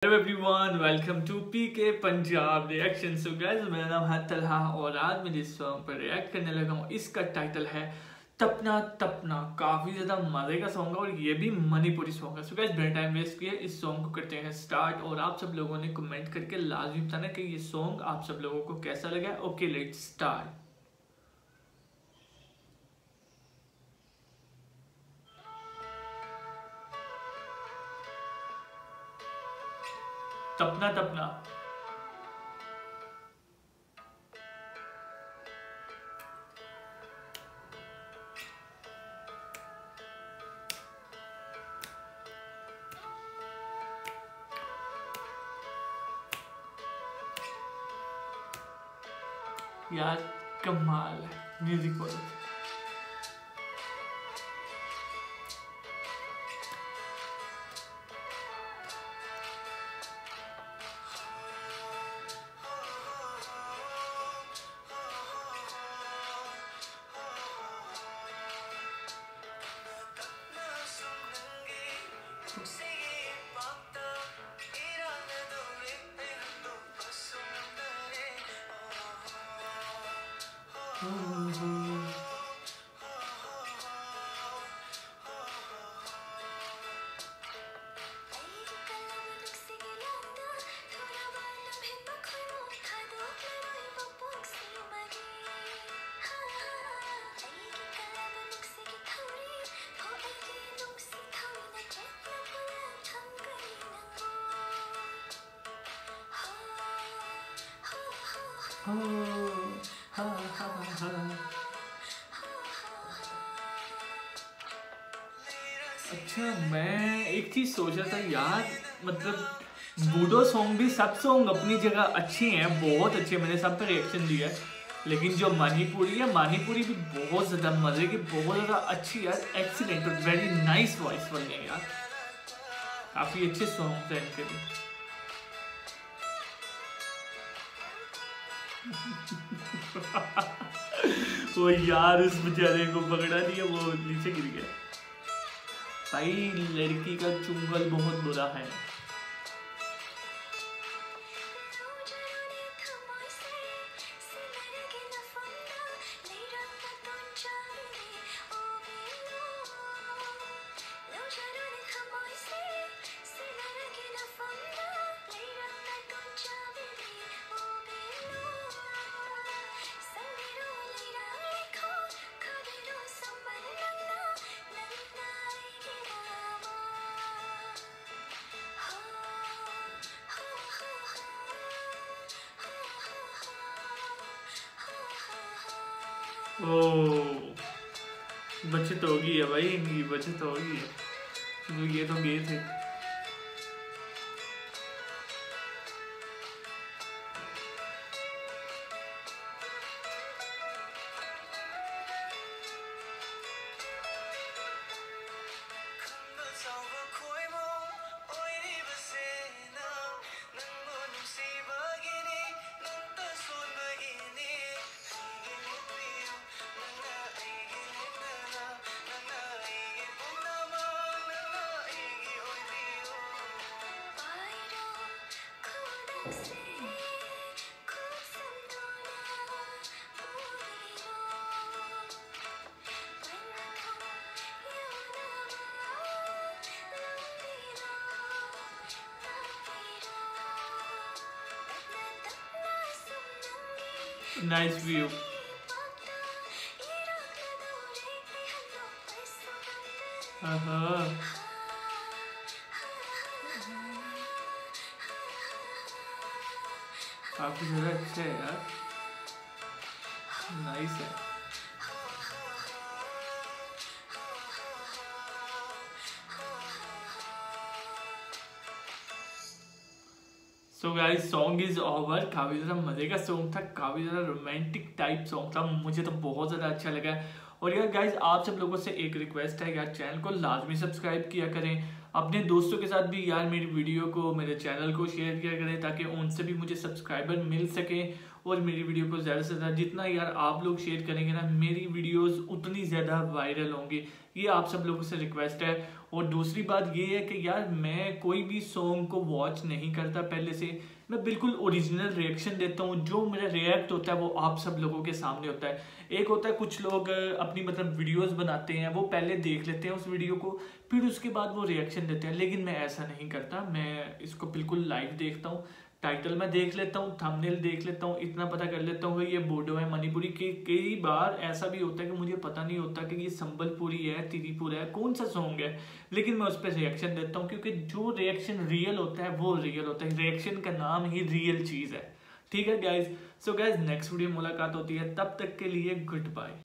Hello everyone, welcome to PK Punjab reaction. So guys, मेरा नाम है तलहा और आज मैं जिस सॉन्ग पर रिएक्ट करने लगा हूँ इसका टाइटल है तपना तपना। काफ़ी ज़्यादा मज़े का सॉन्ग है और ये भी मणिपुरी सॉन्ग है। सो गाइस, बिना टाइम वेस्ट किए इस सॉन्ग को करते हैं स्टार्ट। और आप सब लोगों ने कमेंट करके लाजमी बताना कि ये सॉन्ग आप सब लोगों को कैसा लगा। Okay, let's start. तपना तपना। यार कमाल है म्यूजिक बहुत अच्छा। अच्छा, मैं एक चीज सोच रहा था यार, मतलब बूडो सॉन्ग भी सब सॉन्ग अपनी जगह अच्छे हैं, बहुत अच्छे, मैंने सब पे रिएक्शन दिया है। लेकिन जो मणिपुरी है, मणिपुरी भी बहुत ज़्यादा मज़े की, बहुत ज़्यादा अच्छी यार, एक्सीलेंट और वेरी नाइस वॉइस बन गई यार। काफ़ी अच्छे सॉन्ग हैं इनके भी। वो यार उस बेचारे को पकड़ा दिया, वो नीचे गिर गया। भाई लड़की का चुंगल बहुत बुरा है। ओ, बचत होगी है भाई, इनकी बचत होगी है। तो ये तो गए थे। Nice view. काफी ज़्यादा अच्छा है यार, नाइस है। So guys, song is over. काफ़ी ज़्यादा मज़े का सॉन्ग था, काफ़ी ज़्यादा रोमांटिक टाइप सॉन्ग था, मुझे तो बहुत ज़्यादा अच्छा लगा। और यार गाइस, आप सब लोगों से एक रिक्वेस्ट है यार, चैनल को लाजमी सब्सक्राइब किया करें, अपने दोस्तों के साथ भी यार मेरी वीडियो को, मेरे चैनल को शेयर किया करें, ताकि उनसे भी मुझे सब्सक्राइबर मिल सके और मेरी वीडियो को ज़्यादा से ज़्यादा जितना यार आप लोग शेयर करेंगे ना, मेरी वीडियोस उतनी ज़्यादा वायरल होंगी। ये आप सब लोगों से रिक्वेस्ट है। और दूसरी बात ये है कि यार मैं कोई भी सॉन्ग को वॉच नहीं करता पहले से, मैं बिल्कुल ओरिजिनल रिएक्शन देता हूँ। जो मेरा रिएक्ट होता है वो आप सब लोगों के सामने होता है। एक होता है कुछ लोग अपनी मतलब वीडियोस बनाते हैं, वो पहले देख लेते हैं उस वीडियो को, फिर उसके बाद वो रिएक्शन देते हैं, लेकिन मैं ऐसा नहीं करता। मैं इसको बिल्कुल लाइव देखता हूँ, टाइटल मैं देख लेता हूँ, थंबनेल देख लेता हूँ, इतना पता कर लेता हूँ ये बोडो है मणिपुरी के। कई बार ऐसा भी होता है कि मुझे पता नहीं होता कि ये संबलपुरी है, त्रिपुरा है, कौन सा सॉन्ग है, लेकिन मैं उस पर रिएक्शन देता हूँ क्योंकि जो रिएक्शन रियल होता है वो रियल होता है। रिएक्शन का नाम ही रियल चीज़ है। ठीक है guys, so guys next video मुलाकात होती है, तब तक के लिए गुड बाय।